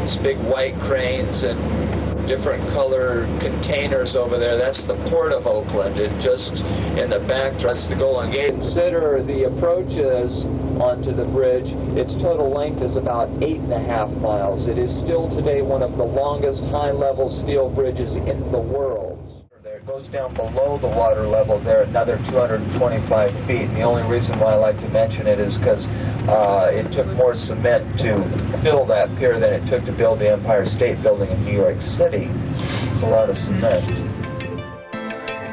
cranes, big white cranes, and different color containers over there. That's the Port of Oakland. And just in the back, that's the Golden Gate. Consider the approaches onto the bridge. Its total length is about 8.5 miles. It is still today one of the longest high-level steel bridges in the world. It goes down below the water level there another 225 feet. And the only reason why I like to mention it is because it took more cement to fill that pier than it took to build the Empire State Building in New York City. It's a lot of cement. The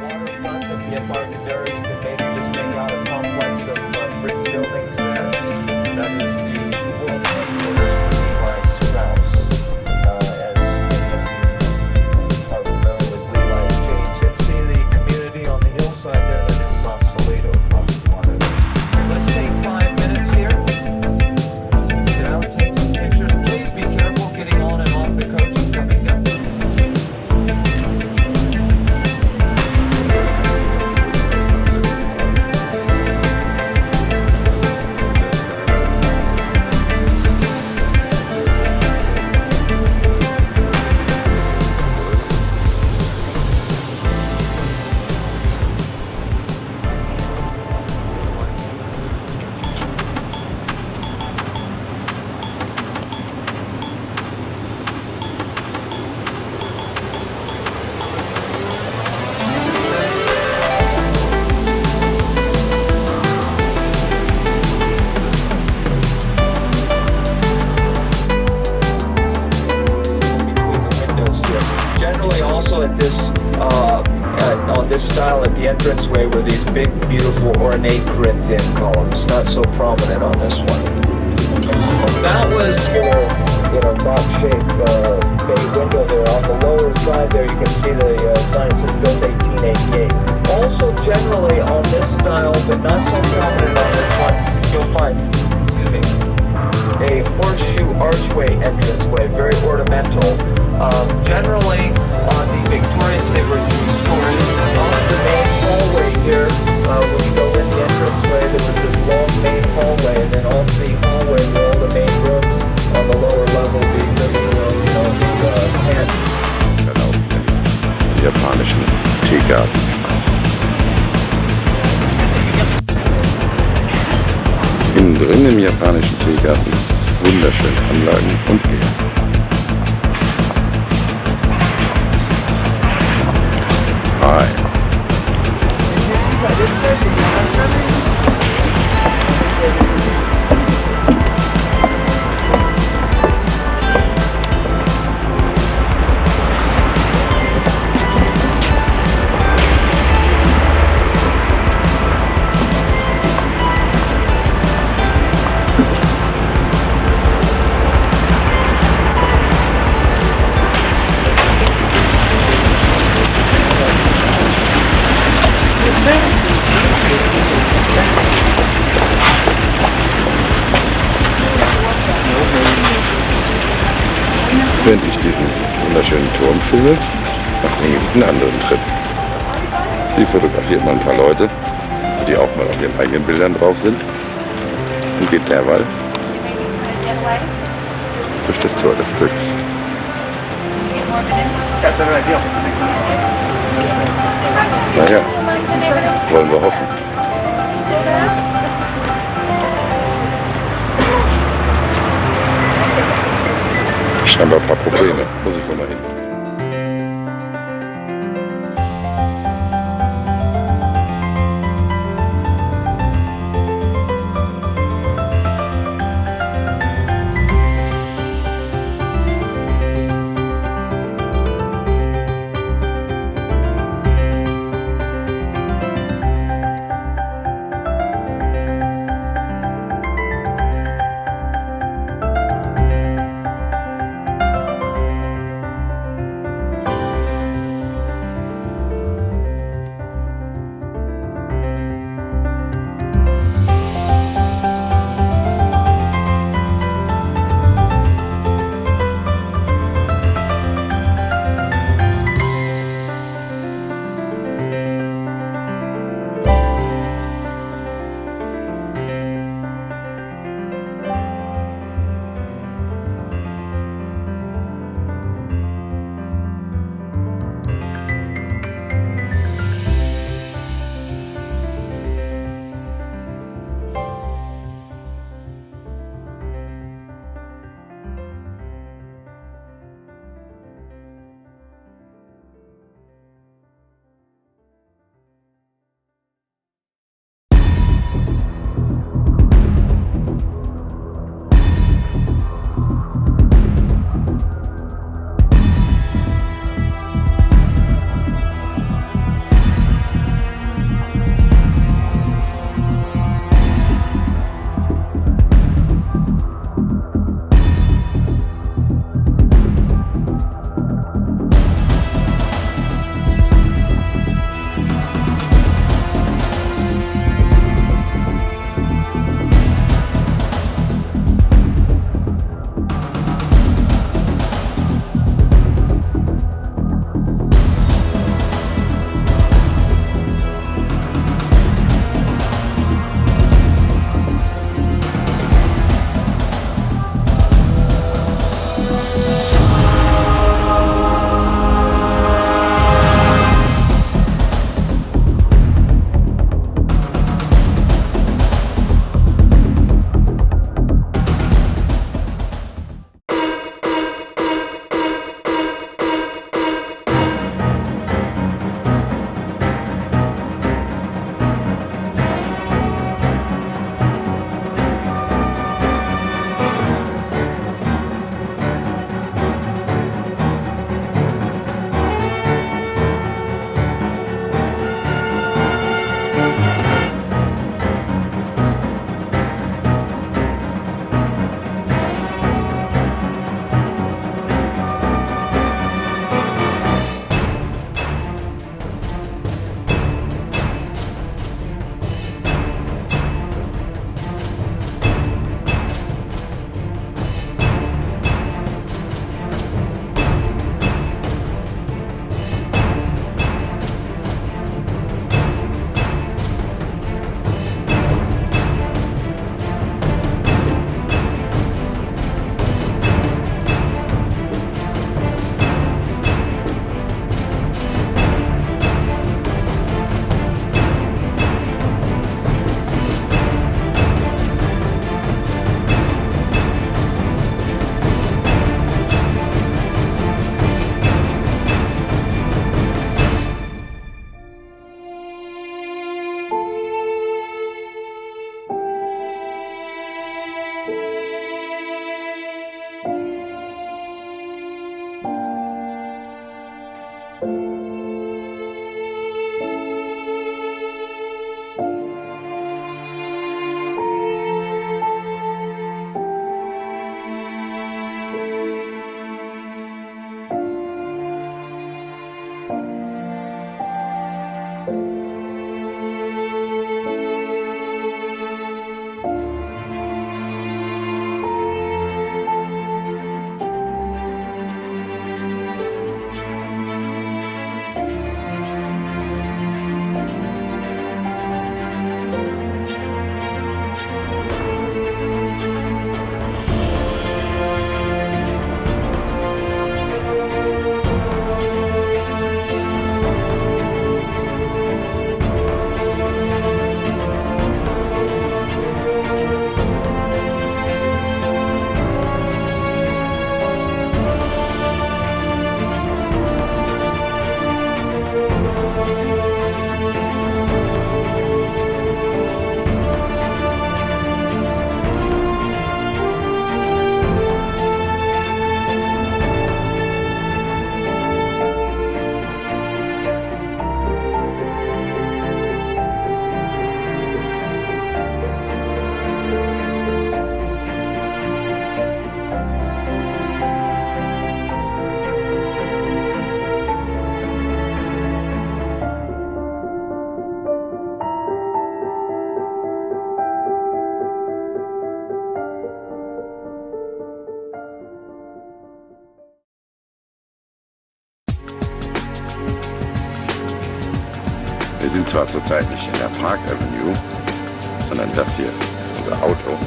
waterfront of the Embarcadero, you can maybe just make out a complex of brick buildings there. That is the world headquarters for Levi Strauss. As are familiar with Levi's chains. And see the community on the hillside there, that is Sausalito across the water. Let's take 5 minutes here. Get out, take some pictures. Please be careful getting on and off the coach and coming down. On this style at the entranceway were these big, beautiful, ornate Corinthian columns, not so prominent on this one. That was in a box-shaped bay window there. On the lower side there, you can see the sign that says built 1888. Also, generally on this style, but not so prominent on this one, you'll find, a horseshoe archway entranceway, very ornamental. Generally, on the Victorians, they were two-stories. On the main hallway here, when you go in the entranceway, there was this long main hallway, and then off the hallway were all the main rooms on the lower level being the tent. Genau, im japanischen Teegarten. Innen drin im japanischen Teegarten wunderschöne Anlagen und Bier. Hi. 'Während ich diesen wunderschönen Turm filme, mache ich einen anderen Trip. Sie fotografiert mal ein paar Leute, die auch mal auf ihren eigenen Bildern drauf sind, und geht derweil durch das Tor des Glücks. Naja, wollen wir hoffen. Scheinbar ein paar Probleme, muss ich wohl mal hin. zwar zurzeit nicht in der Park Avenue, sondern das hier ist unser Auto.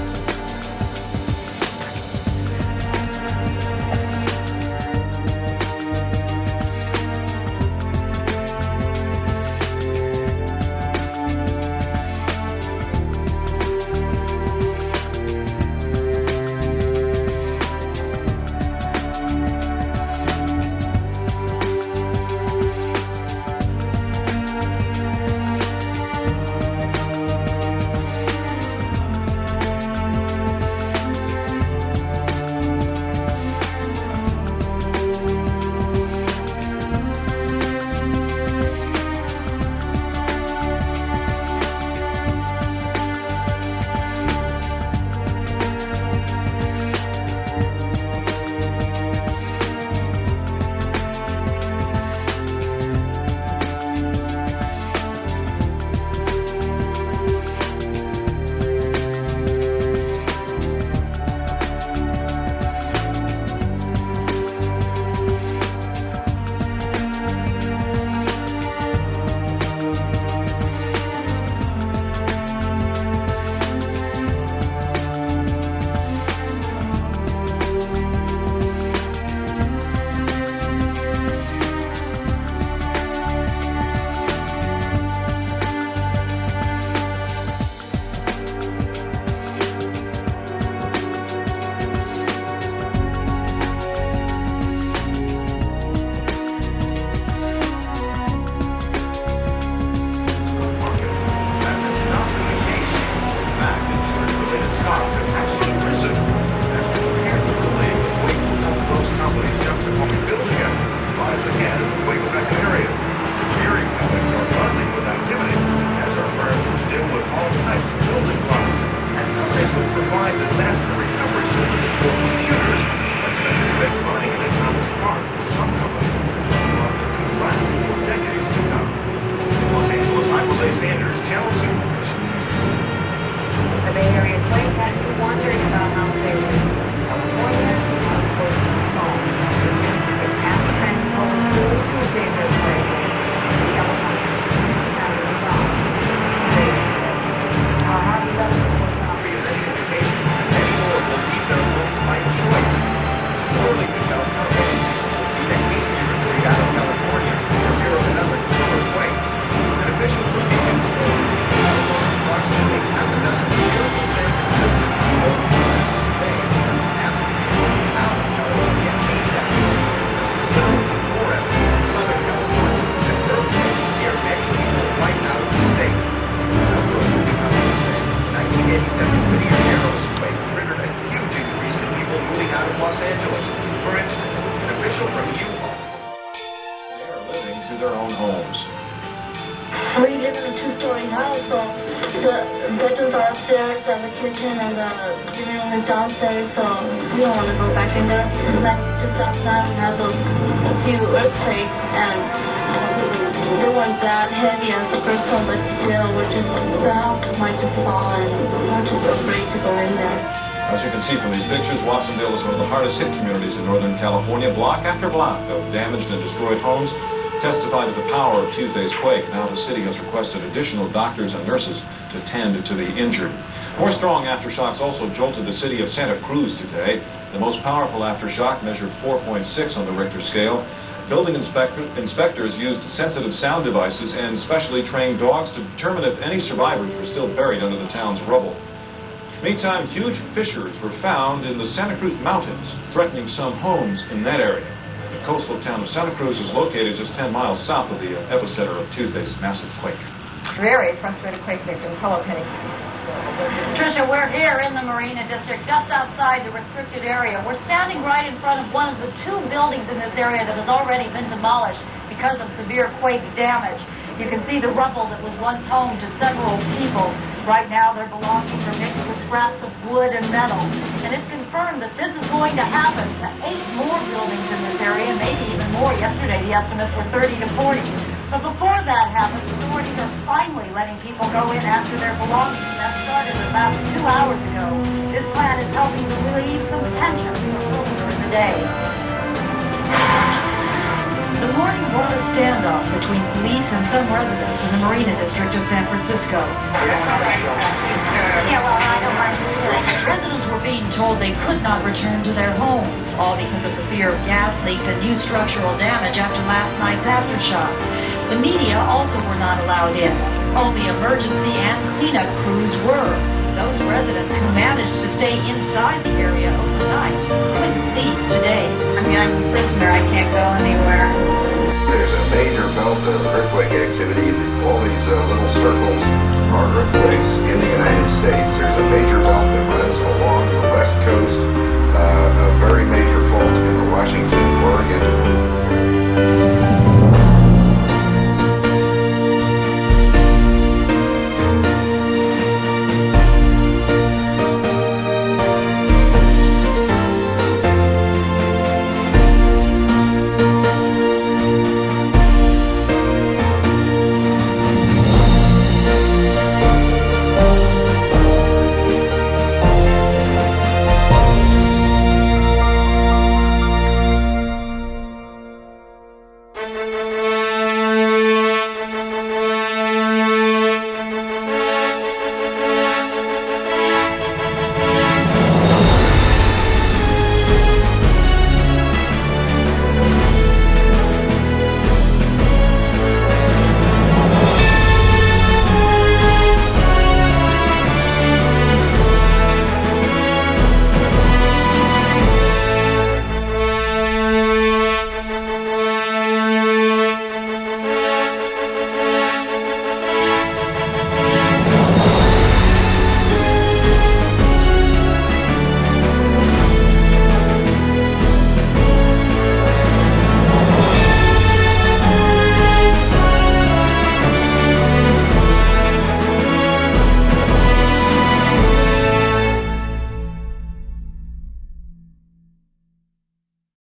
We live in a two-story house, so the bedrooms are upstairs and the kitchen and the living room is downstairs, so we don't want to go back in there. Like just last night we had a few earthquakes and they weren't that heavy as the first one, but still the house might just fall and we're just afraid to go in there. As you can see from these pictures, Watsonville is one of the hardest hit communities in Northern California. Block after block of damaged and destroyed homes testify to the power of Tuesday's quake. Now the city has requested additional doctors and nurses to tend to the injured. More strong aftershocks also jolted the city of Santa Cruz today. The most powerful aftershock measured 4.6 on the Richter scale. Building inspectors used sensitive sound devices and specially trained dogs to determine if any survivors were still buried under the town's rubble. Meantime, huge fissures were found in the Santa Cruz Mountains, threatening some homes in that area. The coastal town of Santa Cruz is located just 10 miles south of the epicenter of Tuesday's massive quake. Very frustrated quake victims. Hello, Penny. Tricia, we're here in the Marina District, just outside the restricted area. We're standing right in front of one of the two buildings in this area that has already been demolished because of severe quake damage. You can see the rubble that was once home to several people. Right now, their belongings are mixed with scraps of wood and metal. And it's confirmed that this is going to happen to 8 more buildings in this area, maybe even more. Yesterday, the estimates were 30 to 40. But before that happens, authorities are finally letting people go in after their belongings. That started about 2 hours ago. This plan is helping to relieve some tension earlier in the day. The morning brought a standoff between police and some residents in the Marina district of San Francisco. Residents were being told they could not return to their homes, all because of the fear of gas leaks and new structural damage after last night's aftershocks. The media also were not allowed in. Only emergency and cleanup crews were. Those residents who managed to stay inside the area overnight couldn't leave today. I mean, I'm a prisoner. I can't go anywhere. There's a major belt of earthquake activity. All these little circles are earthquakes in the United States. There's a